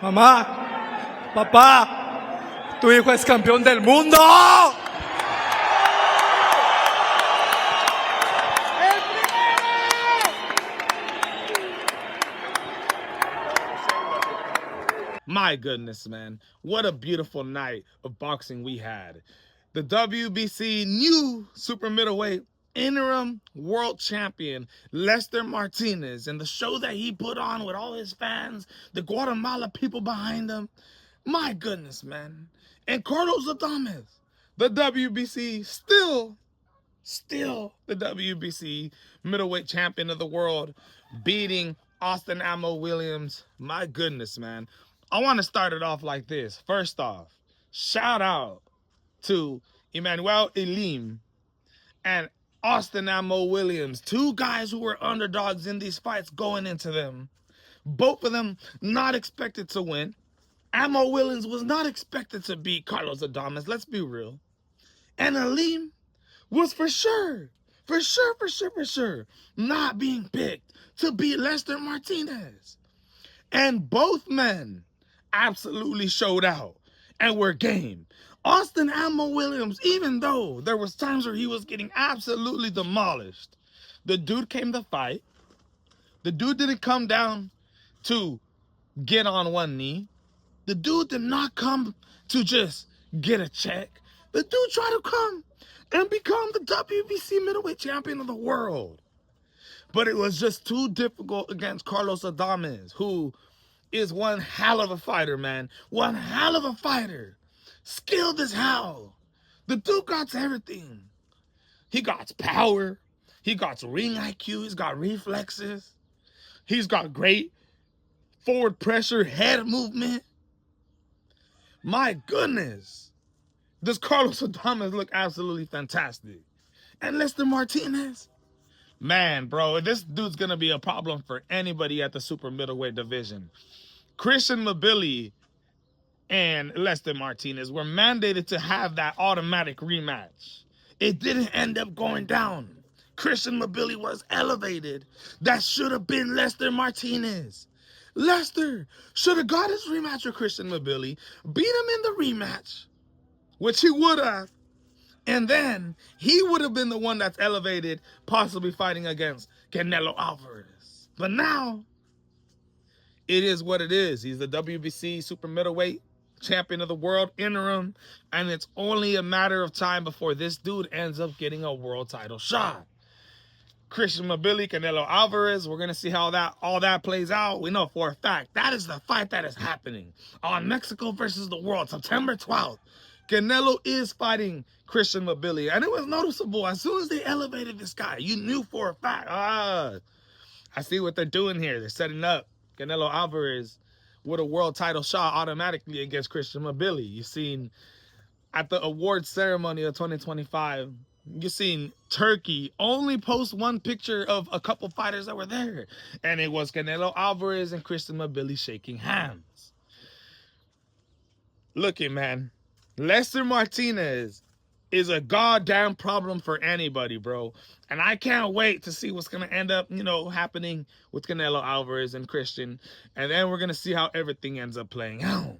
Mamá, papá, tu hijo es campeón del mundo. My goodness, man. What a beautiful night of boxing we had. The WBC new super middleweight interim world champion, Lester Martinez, and the show that he put on with all his fans, the Guatemala people behind him. My goodness, man. And Carlos Adames, the WBC, still the WBC middleweight champion of the world, beating Austin Ammo Williams. My goodness, man. I want to start it off like this. First off, shout out to Emmanuel Elim and Austin Ammo Williams, two guys who were underdogs in these fights going into them. Both of them not expected to win. Ammo Williams was not expected to beat Carlos Adames, let's be real. And Elim was for sure not being picked to beat Lester Martinez. And both men absolutely showed out and were game. Austin Ammo Williams, even though there was times where he was getting absolutely demolished, the dude came to fight. The dude didn't come down to get on one knee. The dude did not come to just get a check. The dude tried to come and become the WBC middleweight champion of the world. But it was just too difficult against Carlos Adames, who is one hell of a fighter, man. One hell of a fighter. Skilled as hell. The dude got everything. He got power. He got ring IQ. He's got reflexes. He's got great forward pressure, head movement. My goodness. Does Carlos Adames look absolutely fantastic? And Lester Martinez? Man, bro, this dude's going to be a problem for anybody at the super middleweight division. Christian Mabili and Lester Martinez were mandated to have that automatic rematch. It didn't end up going down. Christian Mabili was elevated. That should have been Lester Martinez. Lester should have got his rematch with Christian Mabili, beat him in the rematch, which he would have, and then he would have been the one that's elevated, possibly fighting against Canelo Alvarez. But now, it is what it is. He's the WBC super middleweight champion of the world interim, and it's only a matter of time before this dude ends up getting a world title shot. Christian Mabili, Canelo Alvarez, we're going to see how all that plays out. We know for a fact that is the fight that is happening on Mexico versus the World, September 12th. Canelo is fighting Christian Mabili, and it was noticeable as soon as they elevated this guy. You knew for a fact, I see what they're doing here. They're setting up Canelo Alvarez with a world title shot automatically against Christian Mabili. You've seen at the awards ceremony of 2025, you've seen Turkey only post one picture of a couple fighters that were there, and it was Canelo Alvarez and Christian Mabili shaking hands. Looking, man, Lester Martinez is a goddamn problem for anybody, bro. And I can't wait to see what's going to end up, happening with Canelo Alvarez and Christian. And then we're going to see how everything ends up playing out.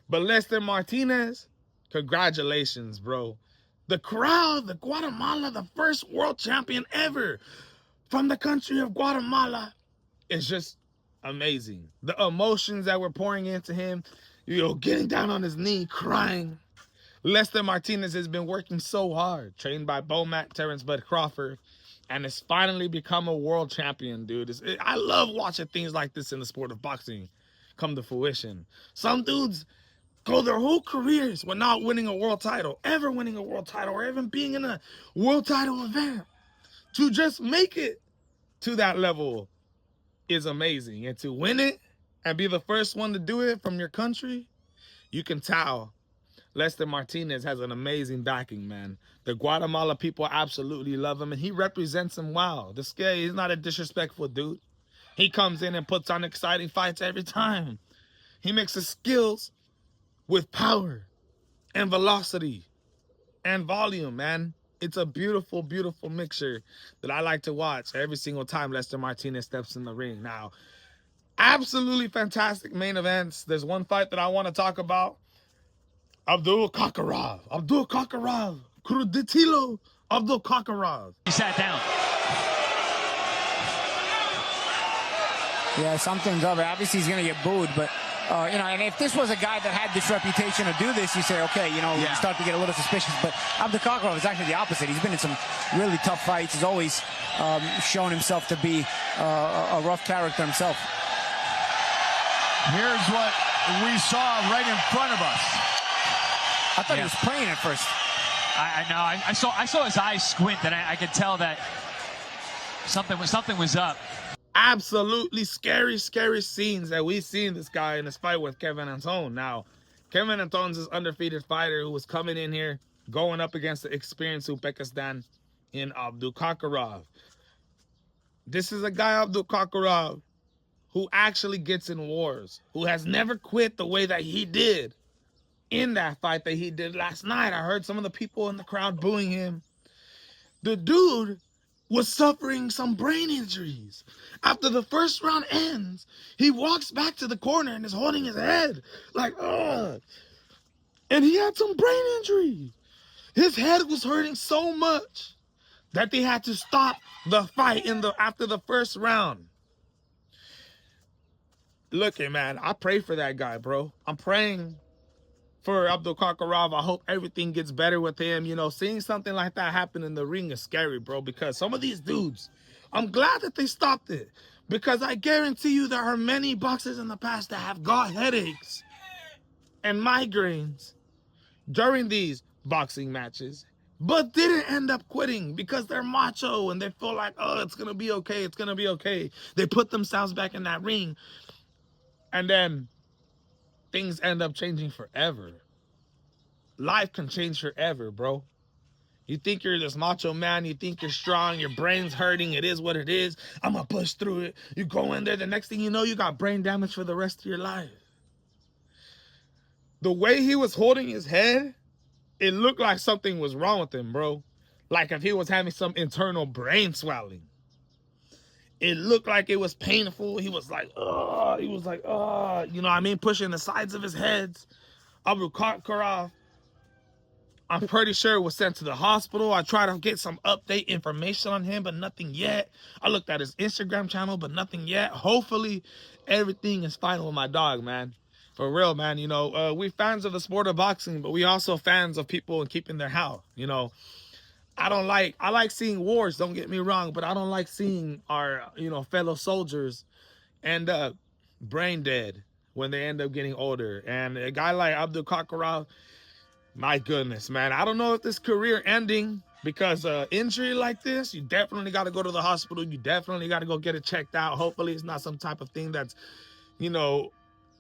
But Lester Martinez, congratulations, bro. The crowd, the Guatemala, the first world champion ever from the country of Guatemala, is just amazing. The emotions that were pouring into him, getting down on his knee, crying. Lester Martinez has been working so hard, trained by Bomac, Terrence Bud Crawford, and has finally become a world champion, dude. I love watching things like this in the sport of boxing come to fruition. Some dudes go their whole careers without winning a world title, ever winning a world title, or even being in a world title event. To just make it to that level is amazing. And to win it and be the first one to do it from your country, you can tell Lester Martinez has an amazing backing, man. The Guatemala people absolutely love him, and he represents them well. This guy, he's not a disrespectful dude. He comes in and puts on exciting fights every time. He mixes skills with power and velocity and volume, man. It's a beautiful, beautiful mixture that I like to watch every single time Lester Martinez steps in the ring. Now, Absolutely fantastic main events. There's one fight that I want to talk about. Abdul Kakarov. Kudratillo. Abdul Kakarov. He sat down. Yeah, something's up. Obviously, he's going to get booed, but, you know, and if this was a guy that had this reputation to do this, you say, okay, you know, you start to get a little suspicious. But Abdul Kakarov is actually the opposite. He's been in some really tough fights. He's always shown himself to be a rough character himself. Here's what we saw right in front of us. I thought he was praying at first. I know. I saw his eyes squint, and I could tell that something was up. Absolutely scary scenes that we've seen this guy in this fight with Kevin Antone. Now, Kevin Antone's this undefeated fighter who was coming in here, going up against the experienced Uzbekistan in Abdul Kakarov. This is a guy, Abdul Kakarov, who actually gets in wars, who has never quit the way that he did in that fight that he did last night. I heard some of the people in the crowd booing him. The dude was suffering some brain injuries. After the first round ends, he walks back to the corner and is holding his head like, ugh. And he had some brain injury. His head was hurting so much that they had to stop the fight after the first round. Look, man, I pray for that guy, bro. I'm praying for Abdul Kakarov. I hope everything gets better with him. You know, seeing something like that happen in the ring is scary, bro, because some of these dudes, I'm glad that they stopped it, because I guarantee you there are many boxers in the past that have got headaches and migraines during these boxing matches, but didn't end up quitting because they're macho and they feel like, oh, it's going to be okay. It's going to be okay. They put themselves back in that ring, and then things end up changing forever. Life can change forever, bro. You think you're this macho man, you think you're strong, your brain's hurting, it is what it is. I'm gonna push through it. You go in there, the next thing you know, you got brain damage for the rest of your life. The way he was holding his head, it looked like something was wrong with him, bro. Like if he was having some internal brain swelling. It looked like it was painful. He was like, ugh. He was like, ugh. You know what I mean? Pushing the sides of his heads. Abdul Kakarov, I'm pretty sure, was sent to the hospital. I tried to get some update information on him, but nothing yet. I looked at his Instagram channel, but nothing yet. Hopefully, everything is fine with my dog, man. For real, man. You know, we fans of the sport of boxing, but we also fans of people keeping their health. You know, I like seeing wars, don't get me wrong, but I don't like seeing our, you know, fellow soldiers end up brain dead when they end up getting older. And a guy like Abdul Kakarov, my goodness, man. I don't know if this career ending because injury like this, you definitely got to go to the hospital. You definitely got to go get it checked out. Hopefully it's not some type of thing that's, you know,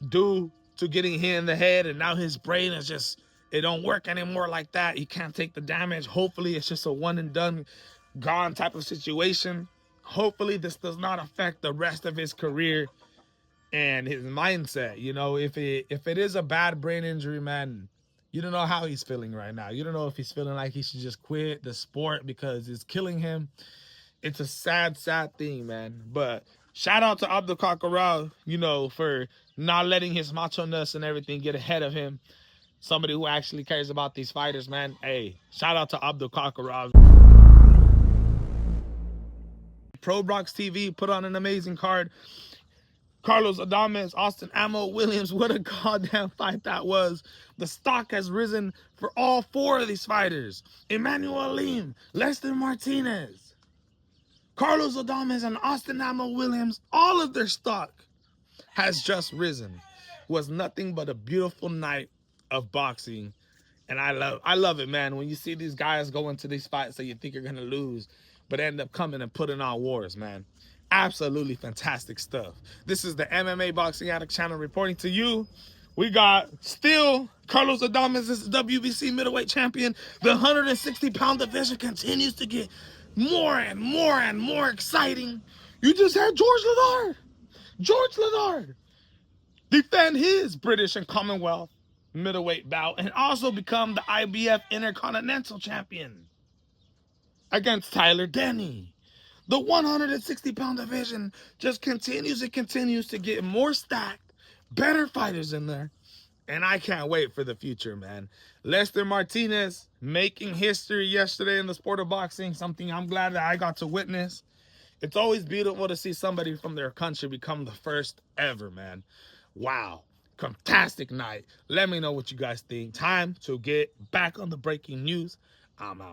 due to getting hit in the head and now his brain is just, it don't work anymore like that. He can't take the damage. Hopefully it's just a one and done, gone type of situation. Hopefully this does not affect the rest of his career and his mindset. You know, if it is a bad brain injury, man, you don't know how he's feeling right now. You don't know if he's feeling like he should just quit the sport because it's killing him. It's a sad thing, man. But shout out to Abdul Kakarov, you know, for not letting his macho-ness and everything get ahead of him. Somebody who actually cares about these fighters, man. Hey, shout out to Abdul Kakarov. Pro Box TV put on an amazing card. Carlos Adames, Austin Ammo Williams, what a goddamn fight that was. The stock has risen for all four of these fighters. Emmanuel Lim, Lester Martinez, Carlos Adames, and Austin Ammo Williams, all of their stock has just risen. It was nothing but a beautiful night of boxing. And I love it, man. When you see these guys go into these fights that you think you're going to lose, but end up coming and putting on wars, man. Absolutely fantastic stuff. This is the MMA Boxing Addict channel reporting to you. We got still Carlos Adames is the WBC middleweight champion. The 160-pound division continues to get more and more exciting. You just had George Leonard defend his British and Commonwealth middleweight bout and also become the IBF Intercontinental Champion against Tyler Denny. The 160-pound division just continues and continues to get more stacked, better fighters in there. And I can't wait for the future, man. Lester Martinez making history yesterday in the sport of boxing, something I'm glad that I got to witness. It's always beautiful to see somebody from their country become the first ever, man. Wow. Fantastic night. Let me know what you guys think. Time to get back on the breaking news. I'm out.